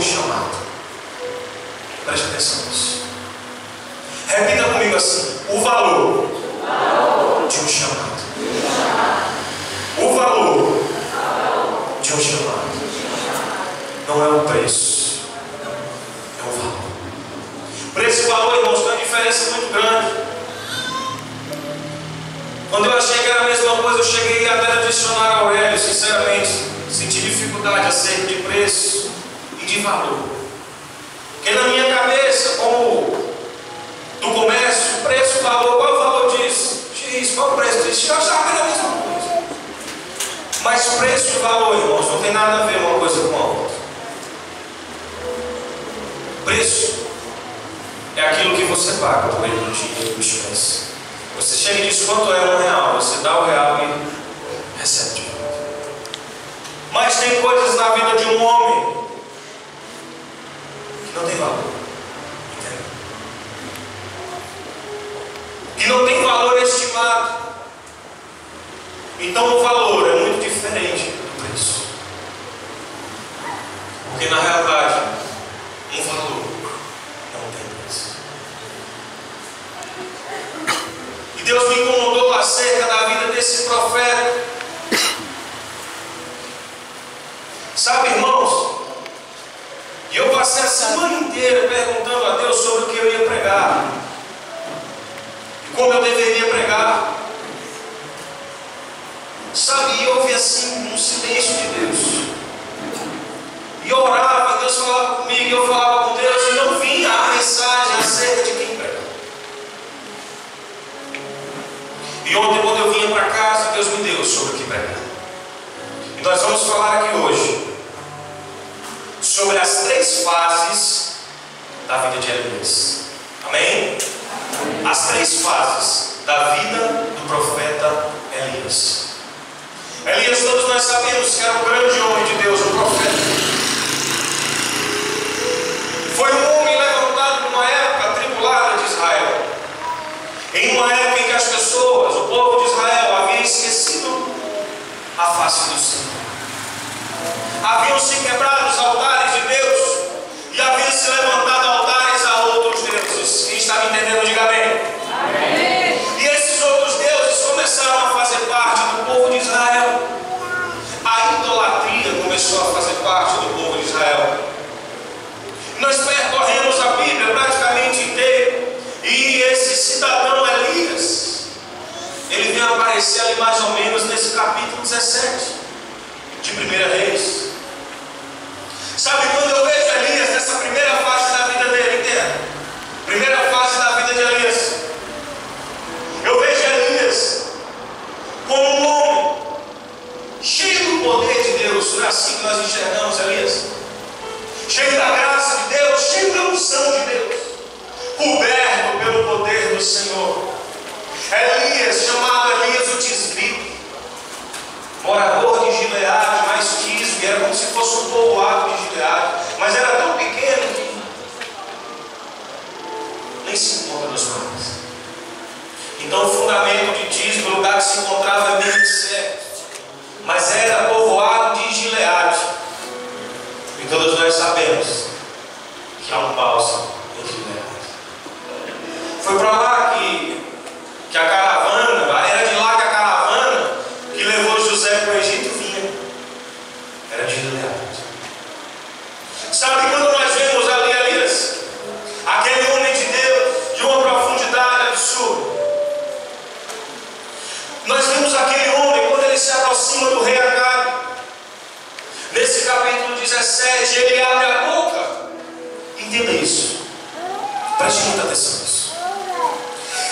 um chamado. Preste atenção nisso. Repita comigo assim: o valor de um chamado. O valor de um chamado não é o preço, é o valor. Preço e valor, irmãos, tem uma diferença muito grande. Quando eu achei que era a mesma coisa, eu cheguei até no dicionário Aurélio, sinceramente, senti dificuldade acerca de preço e de valor. Porque na minha cabeça, como do comércio, preço e valor, qual é o valor disso? X, qual é o preço disso? Eu achava que era a mesma coisa. Mas preço e valor, irmãos, não tem nada a ver uma coisa com a outra. Preço é aquilo que você paga por ele no dinheiro, no expresso. Você chega e diz quanto é R$1, você dá o real e recebe de volta. Mas tem coisas na vida de um homem que não tem valor. Entende? Que não tem valor estimado. Então o valor é muito diferente do preço. Porque na realidade, um valor não tem preço. E Deus me incomodou acerca da vida desse profeta. Sabe, irmãos, e eu passei a semana inteira perguntando a Deus sobre o que eu ia pregar e como eu deveria pregar. Sabe, e eu vi assim um silêncio de Deus. E eu orava, e Deus falava comigo, e eu falava com Deus, e não vinha a mensagem acerca de quem prega. E ontem, quando eu vinha para casa, Deus me deu sobre o que pregar. E nós vamos falar aqui hoje sobre as 3 fases da vida de Elias. Amém? As 3 fases da vida do profeta Elias. Elias, todos nós sabemos que era um grande homem de Deus, um profeta. Foi um homem levantado numa época atribulada de Israel. Em uma época em que as pessoas, o povo de Israel, havia esquecido a face do Senhor. Haviam se quebrado os altares de Deus e haviam se levantado altares a outros deuses. Quem está me entendendo, diga amém. Amém. E esses outros deuses começaram a fazer parte do povo de Israel. A idolatria começou a fazer parte do povo de Israel. Nós percorremos a Bíblia praticamente inteira. E esse cidadão Elias, ele vem aparecer ali mais ou menos nesse capítulo 17 de 1 Reis. Sabe, quando eu vejo Elias nessa primeira fase da vida dele inteira, primeira fase da vida de Elias, eu vejo Elias como um homem cheio do poder de Deus. Não é assim que nós enxergamos Elias? Cheio da graça de Deus, cheio da unção de Deus, coberto pelo poder do Senhor. Elias, chamado Elias o Tisbita, morador de Gileade, mas Tisbe era como se fosse um povoado de Gileade, mas era tão pequeno que nem se encontra nos mapas. Então o fundamento de Tisbe, o lugar que se encontrava é meio certo, mas era povoado de Gileade. E todos nós sabemos que há um bálsamo em Gileade. Foi para lá que a caravana, era de lá que a caravana que levou José para o Egito vinha. Era de Gileade. Sabe, quando nós vemos ali Elias, aquele homem de Deus, de uma profundidade absurda, nós vemos aquele homem, quando ele se aproxima do rei Acabe, nesse capítulo 17, ele abre a boca. Entenda isso. Preste muita atenção nisso.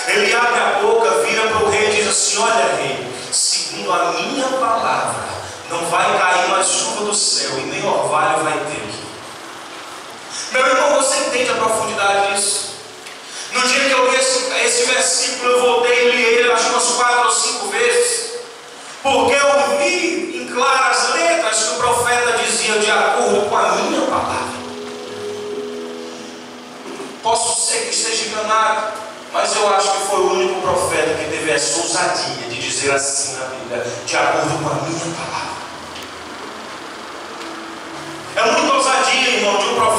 Ele abre a boca, vira para o rei e diz assim: olha, rei, segundo a minha palavra, não vai cair mais chuva do céu e nem orvalho vai ter aqui. Meu irmão, você entende a profundidade disso? No dia que eu li esse versículo, eu voltei e li ele, acho umas 4 ou 5 vezes, porque eu vi em claras letras que o profeta dizia de acordo com a minha palavra. Posso ser que esteja enganado, mas eu acho que foi o único profeta que teve essa ousadia de dizer assim na Bíblia: de acordo com a minha palavra. É muita ousadia, irmão, de um profeta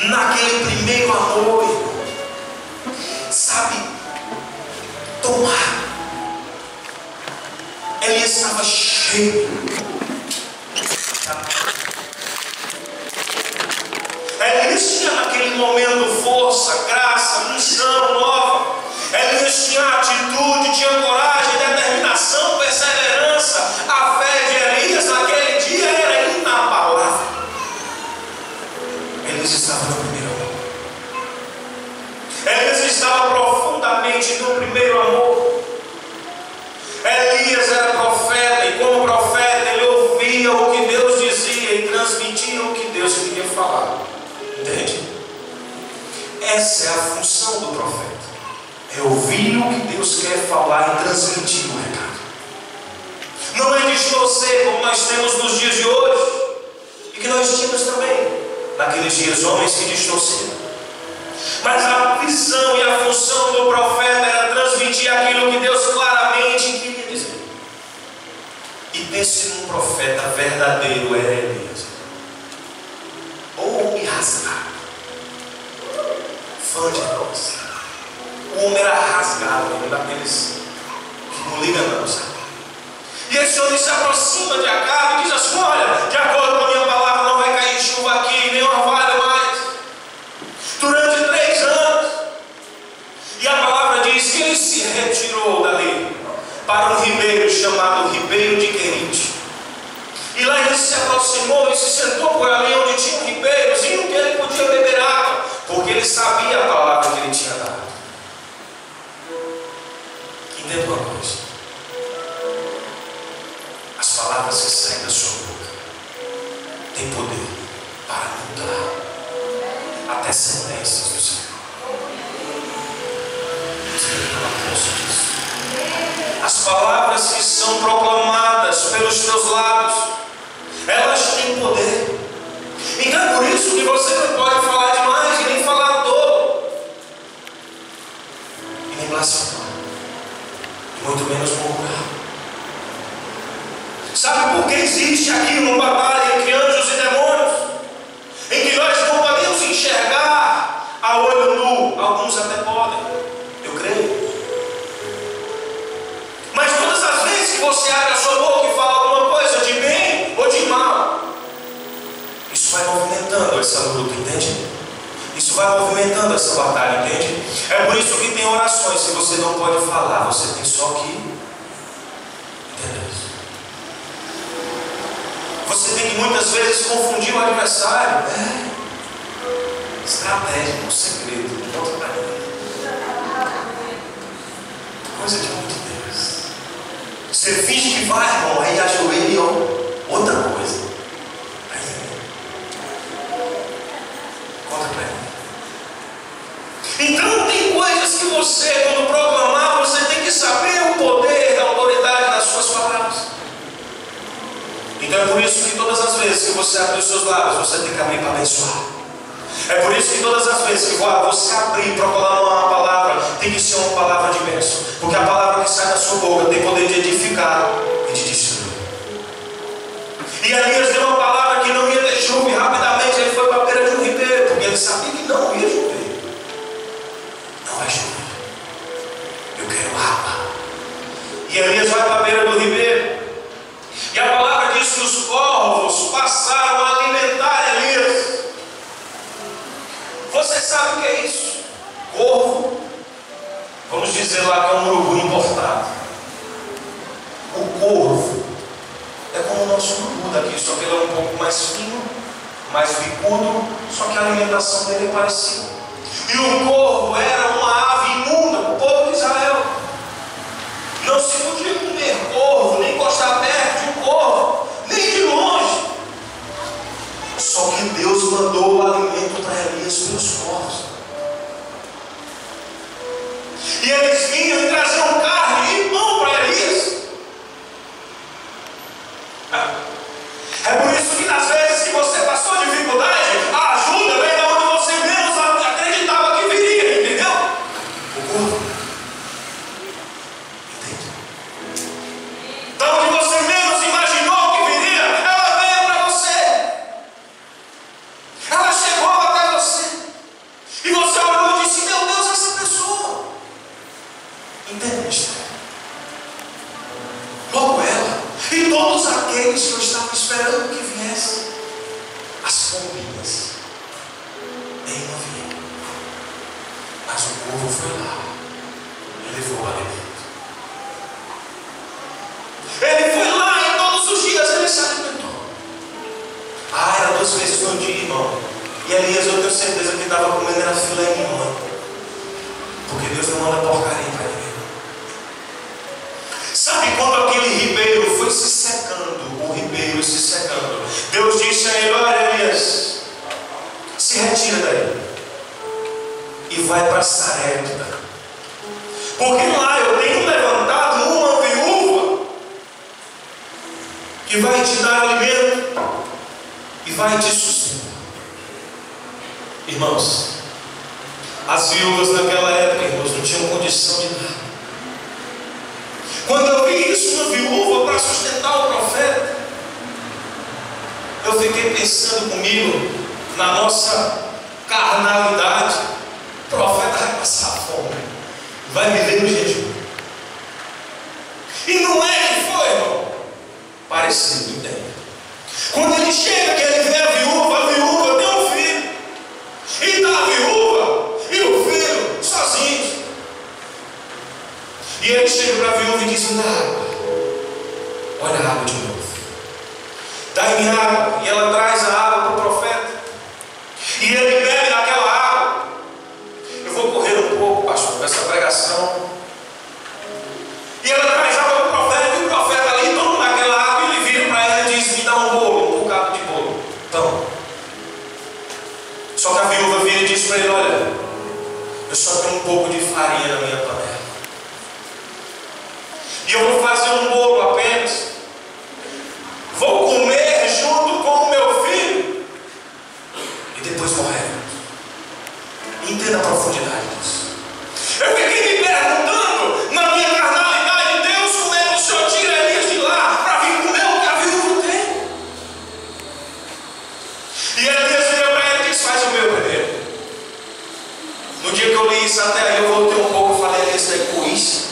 naquele primeiro amor, irmão. Sabe, tomar. Elias estava cheio. Elias tinha naquele momento força, graça, unção nova. Elias tinha atitude, tinha coragem, determinação, perseverança. A fé de Elias naquele dia era inabalável. Elias estava no primeiro amor. Elias estava profundamente no primeiro amor. Elias era profeta, e como profeta ele ouvia o que Deus dizia e transmitia o que Deus queria falar. Entende? Essa é a função do profeta. É ouvir o que Deus quer falar e transmitir o recado. Não é distorcer como nós temos nos dias de hoje, e que nós tínhamos também naqueles dias homens que distorceram. Mas a visão e a função do profeta era transmitir aquilo que Deus claramente queria dizer. E pense num profeta verdadeiro, era Elias. Ou rasgado. Fã de Deus. O homem era rasgado, um daqueles que não liga não, sabe? E esse homem se aproxima de Acabe e diz assim: olha, de acordo com a minha palavra, não vai cair chuva aqui, nem orvalho mais, durante 3 anos. E a palavra diz que ele se retirou dali para um ribeiro chamado Ribeiro de Querite. E lá ele se aproximou e se sentou por ali onde tinha um ribeirozinho que ele podia beber água, porque ele sabia a palavra que ele tinha dado. Entenda uma coisa: as palavras que saem da sua boca têm poder para mudar até sentenças do Senhor. As palavras que são proclamadas pelos teus lábios, elas têm poder. Então é por isso que você não pode falar demais e nem falar todo, e nem blasfemar, e muito menos murmurar. Sabe por que existe aqui uma batalha entre anjos e demônios, em que nós não podemos enxergar a olho nu? Alguns até podem, eu creio. Mas todas as vezes que você abre a sua boca e fala alguma coisa de bem ou de mal, isso vai movimentando essa luta, entende? Isso vai movimentando essa batalha, entende? É por isso que tem orações que você não pode falar, você tem só que entender isso. Você tem que muitas vezes confundir o adversário. Estratégia, um segredo, não conta pra ninguém. Coisa de muito Deus. Você finge que vai, irmão, aí ajoelha e outra coisa. Conta pra ele. Então tem coisas que você, quando proclamar, você tem que saber o poder da autoridade das suas palavras. Então é por isso que todas as vezes que você abre os seus lábios, você tem que abrir para abençoar. É por isso que todas as vezes que você abrir e proclamar uma palavra, tem que ser uma palavra de bênção. Porque a palavra que sai da sua boca tem poder de edificar e de destruir. E Elias deu uma palavra que não ia ter chuva, e rapidamente ele foi para a beira de um ribeiro, porque ele sabia que não ia chover. Não vai chover. Eu quero água. E Elias vai para a beira do ribeiro. E a palavra diz que os corvos passaram a alimentar Elias. Você sabe o que é isso? Corvo, vamos dizer lá que é um urubu importado. O corvo é como o nosso urubu daqui, só que ele é um pouco mais fino, mais bicudo, só que a alimentação dele é parecida. E o corvo era uma ave imunda para o povo de Israel. Não se podia comer corvo, nem encostar perto de um corvo, nem de longe. Só que Deus mandou o alimento para Elias pelos corvos. E eles vinham e traziam carne e pão para Elias. É por isso que nas vezes que você passou dificuldade, a ajuda vem da onde você menos acreditava que viria, entendeu? O corvo. Entende? Da onde você menos imaginou que viria, ela veio para você. Ela chegou até você. 2 vezes no dia, irmão. E Elias, eu tenho certeza que estava comendo era filé mignon. Porque Deus não manda porcaria para ninguém. Sabe quando aquele ribeiro foi se secando? O ribeiro se secando. Deus disse a ele: olha, Elias, se retira daí e vai para Sarepta, porque lá eu tenho levantado uma viúva que vai te dar alimento e vai te sustentar. Irmãos, as viúvas naquela época, irmãos, não tinham condição de nada. Quando eu vi isso, uma viúva para sustentar o profeta, eu fiquei pensando comigo, na nossa carnalidade, o profeta vai passar fome, vai viver no jejum. E não é que foi, irmão. Parecido, entende? Quando ele chega, que ele vê a viúva tem um filho. E está a viúva e o filho sozinhos. E ele chega para a viúva e diz: me dá água. Olha a água de novo. Dá-me água. E ela traz a água para o profeta. E ele bebe daquela água. Eu vou correr um pouco, pastor, dessa pregação. E ela traz água para o profeta. E o profeta ali toma daquela água. E ele vira para ela e diz: me dá um bolo, um bocado de bolo. Então, só que a viúva vira e diz para ele: olha, eu só tenho um pouco de farinha na minha panela. E eu vou fazer um bolo apenas. Vou comer junto com o meu filho e depois morrer. Entenda a profundidade disso. Eu fiquei me perguntando, na minha carnalidade: Deus, como é que o Senhor tira Elias de lá para vir comer o que a viúva tem? E Elias vira para ele e diz: faz o meu primeiro. No dia que eu li isso, até aí eu voltei um pouco e falei: Elias, isso é egoísta.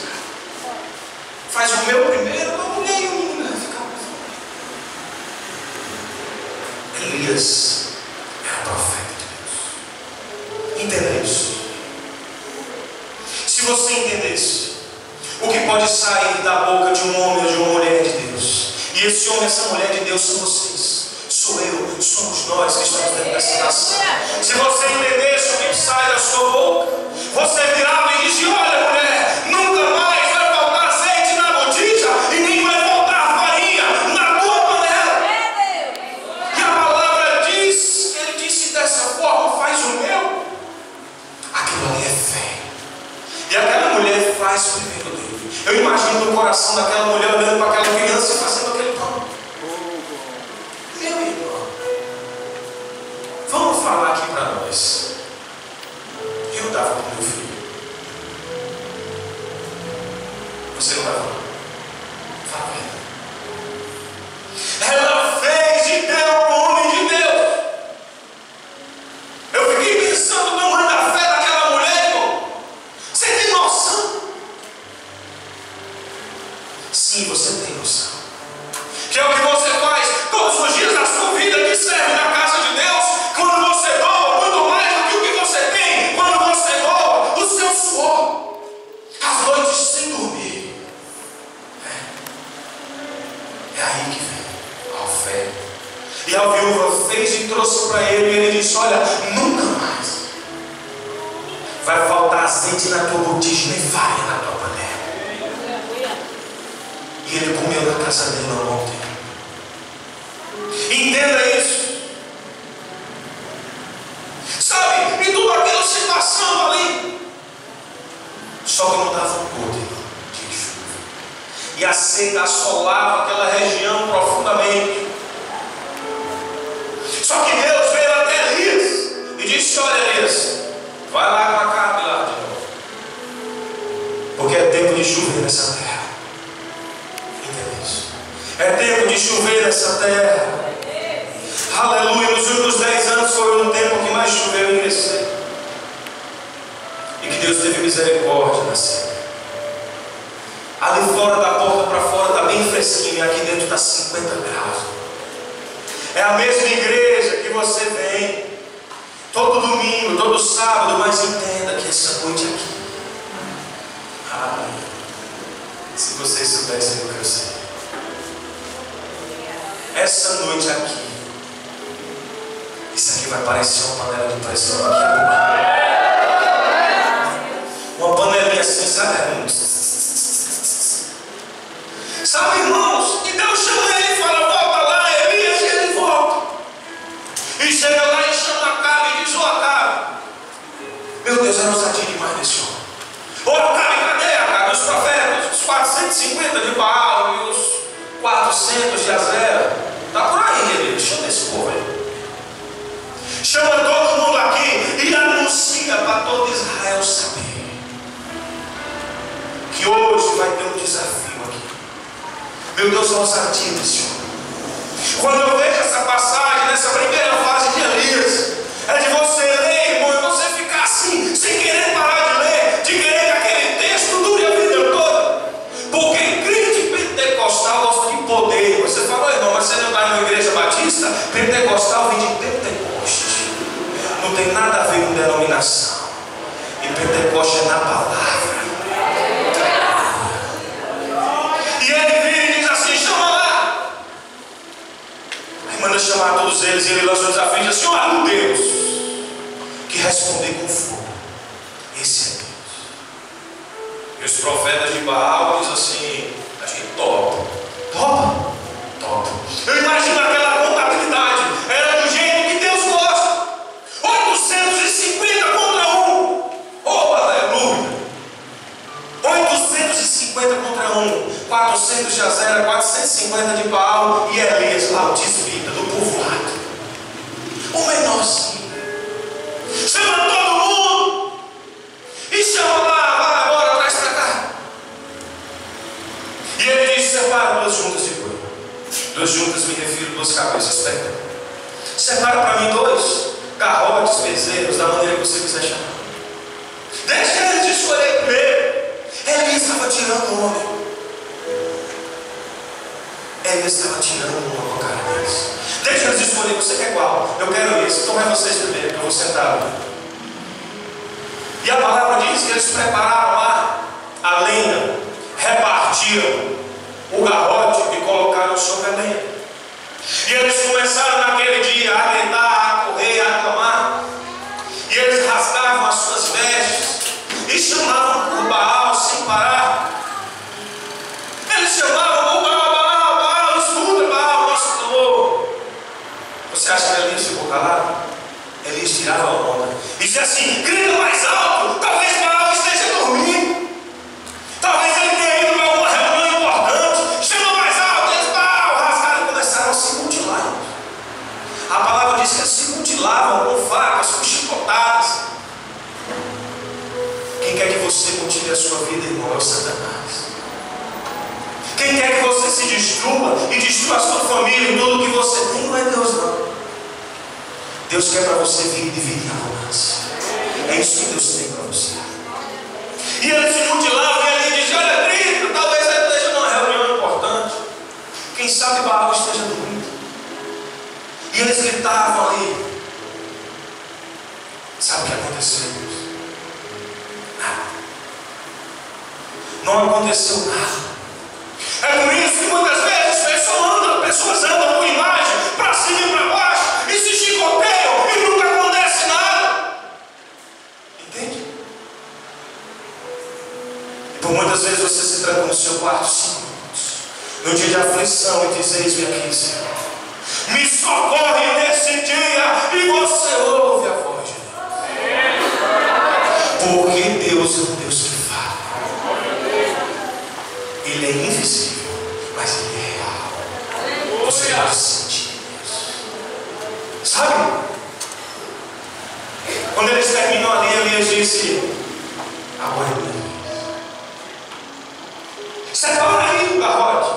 Faz o meu primeiro, a mulher e o menino ficar com fome. Elias era profeta de Deus. Entenda isso. Se você entendesse o que pode sair da boca de um homem ou de uma mulher de Deus, e esse homem e essa mulher de Deus são vocês, sou eu, somos nós que estamos dentro dessa nação. Se você entendesse o que sai da sua boca, você virava e dizia: olha, mulher, nunca mais vai faltar azeite na botija e nem vai faltar farinha na tua panela. E a palavra diz, ele disse dessa forma: faz o meu. Aquilo ali é fé. E aquela mulher faz o primeiro dele. Eu imagino no coração daquela mulher olhando para aquela criança e fazendo aquele pão. Meu irmão, vamos falar aqui para nós. Eu dava para o meu filho. Você não vai falar? Fala. Ela fez e deu o homem de Deus. Eu fiquei pensando no tamanho da fé daquela mulher, irmão. Você tem noção? Sim, você tem noção. Que é o que você faz todos os dias da sua vida, que serve na casa de Deus. Quando você doa muito mais do que o que você tem, quando você doa o seu suor, as noites sem dormir. É aí que vem a oferta. E a viúva fez e trouxe para ele, e ele disse: olha, nunca mais vai faltar azeite na tua botija, nem farinha na tua panela. E ele comeu na casa dele no bom tempo. Entenda isso. Sabe, e tudo aquilo se passando ali. Só que não dava um gota de chuva. E a seca assolava aquela região profundamente. Só que Deus veio até Elias e disse: olha, Elias, vai lá com a Cabe lá de novo. Porque é tempo de chover nessa terra. Entenda isso. É tempo de chover nessa terra. Aleluia. Nos últimos 10 anos foi o tempo que mais choveu em Recife. E que Deus teve misericórdia na seca. Ali fora, da porta para fora, está bem fresquinho. E aqui dentro está 50 graus. É a mesma igreja que você vem todo domingo, todo sábado. Mas entenda que essa noite aqui, se vocês soubessem o que eu sei, essa noite aqui que vai parecer uma panela de pressão daqui a pouco. Uma panelinha assim, sabe? Sabe, irmãos? E Deus chama ele e fala: volta lá, Elias, e ele volta. E chega lá e chama Acabe e diz: ô Acabe, meu Deus, era ousadia demais desse homem. Ô Acabe, cadê Acabe? Os profetas, os 450 de Baal e os 400 de Azera. Está por aí, Elias, chama esse povo aí. Chama todo mundo aqui e anuncia para todo Israel saber que hoje vai ter um desafio aqui. Meu Deus, a ousadia desse homem. Quando eu vejo essa passagem, nessa primeira fase de Elias, é de você ler, irmão, e você ficar assim, sem querer parar de ler, de querer que aquele texto dure a vida toda. Porque crente pentecostal gosta de poder. Você falou, irmão, mas você não está numa igreja batista? Pentecostal vem de Pentecoste. Não tem nada a ver com denominação. E Pentecoste é na palavra. E ele vira e diz assim: chama lá. Aí manda chamar todos eles e ele lança o desafio e diz assim: olha, um Deus que responder com fogo, esse é Deus. E os profetas de Baal dizem assim: a gente topa. Topa? Topa. Eu imagino aquela contabilidade, era do jeito que Deus gosta. 850 contra 1. Oh, aleluia. 850 contra 1. 400 de Azera, 450 de Baal e Elias lá, o desvita do povoado. O menorzinho. Chama todo mundo e chama lá, vai agora, traz para cá. E ele diz: separa 2 juntas de boi. 2 juntas me refiro 2 cabeças, pega. Separa para mim 2 garrotes, bezerros, da maneira que você quiser chamar. Deixa eles escolher primeiro. Elias estava tirando o homem. Elias estava tirando uma cara deles. Deixa eles escolher, você quer qual? Eu quero esse, então vai vocês primeiro, que eu vou sentar ali. E a palavra diz que eles prepararam lá a lenha, repartiram o garrote e colocaram sobre a lenha. E eles começaram naquele dia a gritar, a correr, a clamar. E eles rasgavam as suas vestes e chamavam por Baal sem parar. Eles chamavam por Baal, Baal, Baal, escuta, Baal, nosso clamor. Você acha que Elias ficou calado? Elias tirava a onda e dizia assim: grita mais alto, talvez Baal esteja dormindo. Talvez ele tenha ido para uma reunião importante. Chama mais alto, eles Baal, rasgaram e começaram a se mutilar. A palavra diz que eles se mutilavam com facas, com chicotadas. Quem quer que você mutile a sua vida, irmão, é o Satanás. Quem quer que você se destrua e destrua a sua família e tudo que você tem, não é Deus, não. Deus quer para você vir e dividir a abundância. É isso que Deus tem para você. E eles se mutilavam e ele dizia: olha, grita, talvez ele esteja numa reunião importante. Quem sabe Baal esteja dormindo. E eles gritavam ali. Sabe o que aconteceu? Nada. Não aconteceu nada. É por isso que muitas vezes pessoas andam com imagem para cima e para baixo e se chicoteiam e nunca acontece nada. Entende? E por muitas vezes você se tranca no seu quarto 5 minutos, no dia de aflição, e diz: eis-me aqui, Senhor, me socorre nesse dia, e você ouve a voz de Deus. Porque Deus é um Deus que fala. Ele é invisível, mas ele é real. Você pode sentir isso. Sabe? Quando eles terminam ali, Elias disse: agora é minha vez. Separa aí o garrote.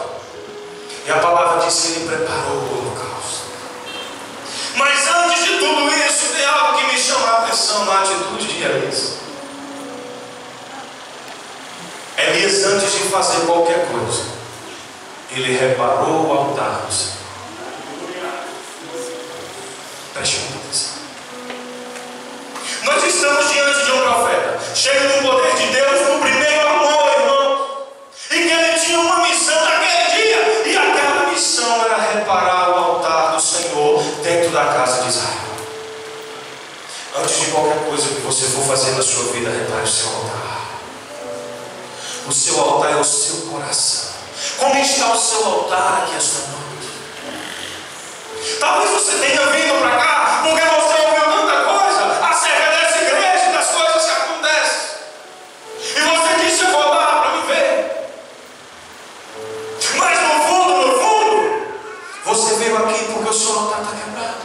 E a palavra diz que ele preparou o holocausto. Mas antes de tudo isso, tem algo que me chama a atenção na atitude de Elias. Elias, antes de fazer qualquer coisa, ele reparou o altar do Senhor. Preste muita atenção. Nós estamos diante de um profeta, cheio do poder de Deus, no primeiro amor, irmão. E que ele tinha uma missão naquele dia, e aquela missão era reparar o altar do Senhor dentro da casa de Israel. qualquer coisa que você for fazer na sua vida, repare o seu altar. O seu altar é o seu coração. Como está o seu altar aqui esta noite? Talvez você tenha vindo para cá porque você ouviu tanta coisa acerca dessa igreja e das coisas que acontecem. E você disse: eu vou lá para me ver. Mas no fundo, você veio aqui porque o seu altar está quebrado.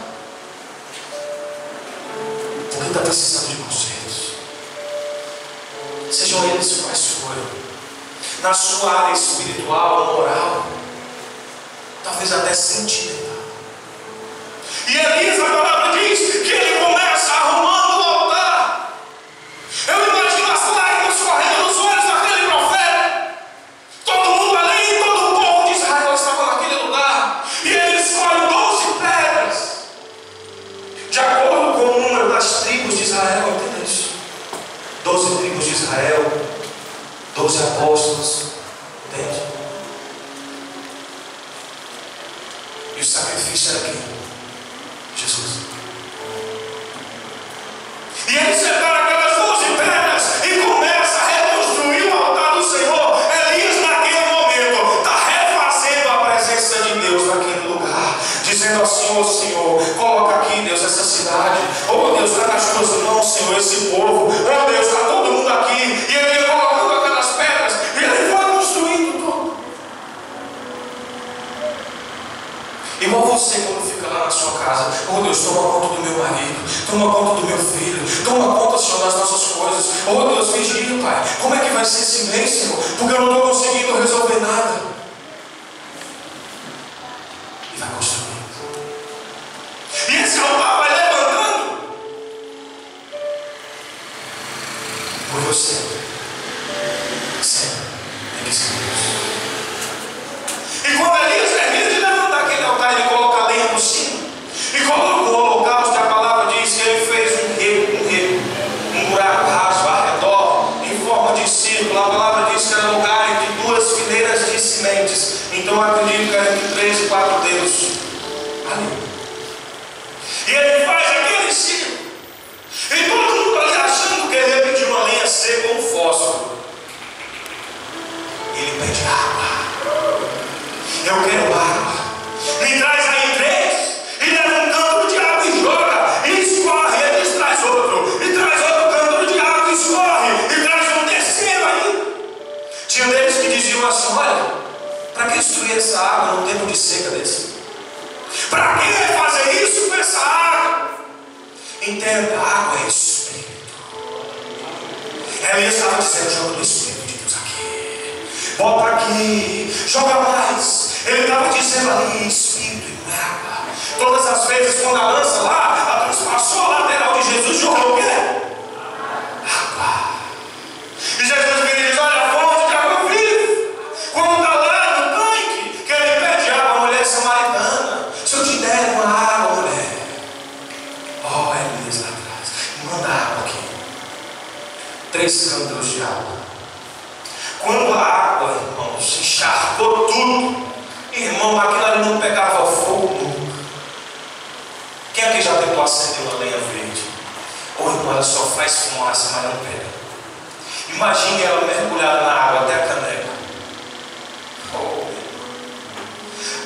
Porque está precisando de conselhos. Sejam eles quais forem. Na sua área espiritual, moral, talvez até sentimental. E Elias, a palavra diz que ele começa arrumando o altar. Eu imagino as lágrimas correndo nos olhos daquele profeta. Todo mundo ali, todo o povo de Israel estava naquele lugar. E ele escolhe 12 pedras, de acordo com o número das tribos de Israel. Entenda isso? 12 tribos de Israel, 12 apóstolos. Entende? E o sacrifício era quem? Jesus. E ele separa aquelas 12 pedras e começa a reconstruir o altar do Senhor. Elias, naquele momento, está refazendo a presença de Deus naquele lugar, dizendo assim: ó Senhor, coloca aqui, Deus, essa cidade. Oh Deus, dá nas tuas mãos, Senhor, esse povo. Oh Deus, está todo mundo aqui. E ele ia colocando aquelas pedras e ele foi construindo tudo. Igual você, quando fica lá na sua casa: oh Deus, toma conta do meu marido, toma conta do meu filho, toma conta, Senhor, das nossas coisas. Oh Deus, vigia, Pai. Como é que vai ser esse mês, Senhor? Porque eu não estou conseguindo resolver nada. E vai construindo. E esse altar vai levantando por você. Sempre tem que ser Deus. E quando Elias termina de levantar aquele altar, ele coloca a lenha por cima e coloca o holocausto. A palavra diz que ele fez um buraco raso ao redor, em forma de círculo. A palavra diz que era lugar entre 2 fileiras de sementes. Então eu acredito que era entre 3 e 4 dedos ali. E ele faz aquele círculo. E todo mundo ali achando que ele ia pedir uma lenha seca ou um fósforo. Ele pede água. Eu quero água. Me traz aí 3. E leva um cântaro de água e joga. E escorre. Ele traz outro. E traz outro cântaro de água e escorre. E traz um terceiro aí. Tinha deles que diziam assim: olha, para que destruir essa água num tempo de seca desse? Para que fazer isso com essa água? Entenda, a água é Espírito. Elias estava dizendo: joga no Espírito de Deus aqui. Bota aqui. Joga mais. Ele estava dizendo ali: Espírito e água. Todas as vezes quando a lança lá transpassou a lateral de Jesus, jogou o quê? Água. E Jesus vira e diz: olha, a fonte de água viva. Quando está lá no tanque, que ele pede água, a mulher samaritana: se eu te der uma água, mulher. Oh, Elias lá atrás, manda água aqui. 3 cântaros de água. Quando a água, irmãos, encharcou tudo, irmão, aquilo ali não pegava fogo nunca. Quem aqui já tentou acender uma lenha verde? Ou irmão, ela só faz fumaça, mas não pega. Imagine ela mergulhada na água até a caneca. Oh.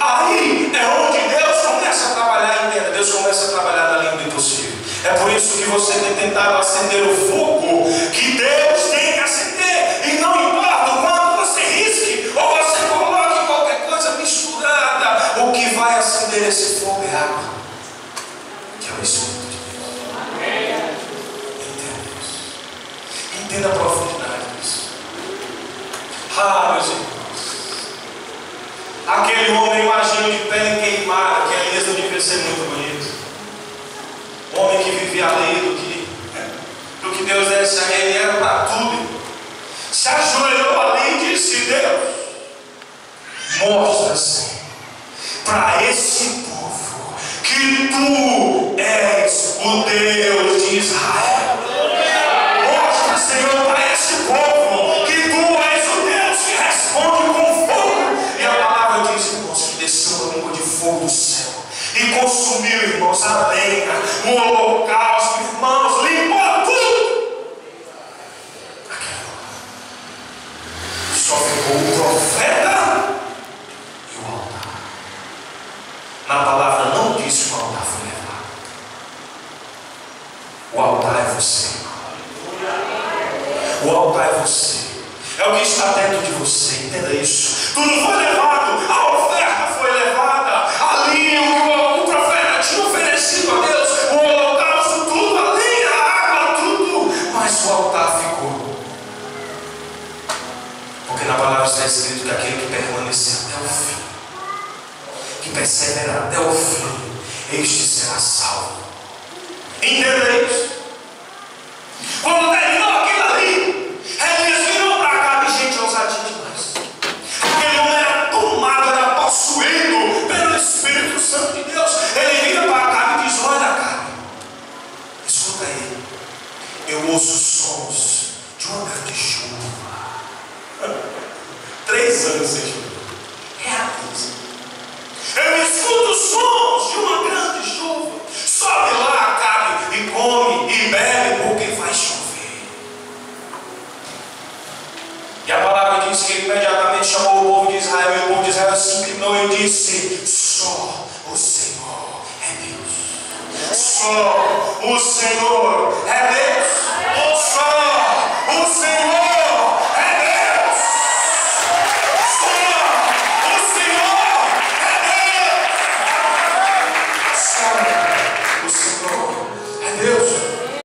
Aí é onde Deus começa a trabalhar, entenda. Deus começa a trabalhar na linha do impossível. É por isso que você tem tentado acender o fogo que Deus tem que acender. E não importa o quanto você risque ou você coloque qualquer coisa misturada, o que vai acender esse fogo é água, que é o Espírito de Deus. Entenda isso. Entenda a profundidade disso. Ah, meus irmãos, aquele homem, imagino, de pele queimada, que Elias não devia ser muito bonito. Homem que vivia além do que Deus desse a ele, era para tudo. Se ajoelhou ali e disse: Deus, mostra-se para esse povo que tu és o Deus de Israel. Mostra, Senhor, para esse povo que tu és o Deus que responde com fogo. E a palavra diz, irmãos, que desceu uma língua de fogo do céu e consumiu, irmãos, a lenha, o holocausto, irmãos, limpou O altar é você. O altar é você. É o que está dentro de você. Entenda isso. Tudo foi levado. A oferta foi levada. Ali o profeta tinha oferecido a Deus o holocausto, tudo. A lenha, a água, tudo. Mas o altar ficou. Porque na palavra está escrito que aquele que permanecer até o fim, que perseverar até o fim, este será salvo. Entenda isso. Quando terminou aquilo ali, Elias virou para cá e gente, ousadia demais. Aquele homem era tomado, era possuído pelo Espírito Santo de Deus. Ele vira para cá e diz: olha, cara, escuta aí, eu ouço sons de uma grande chuva. 3 anos sem chuva. Realiza. Eu escuto sons de uma grande chuva. Sobe lá, Acabe, e come e bebe, porque vai chover. E a palavra diz que ele imediatamente chamou o povo de Israel, e o povo de Israel se inclinou e disse: só o Senhor é Deus. Só o Senhor é Deus. Só o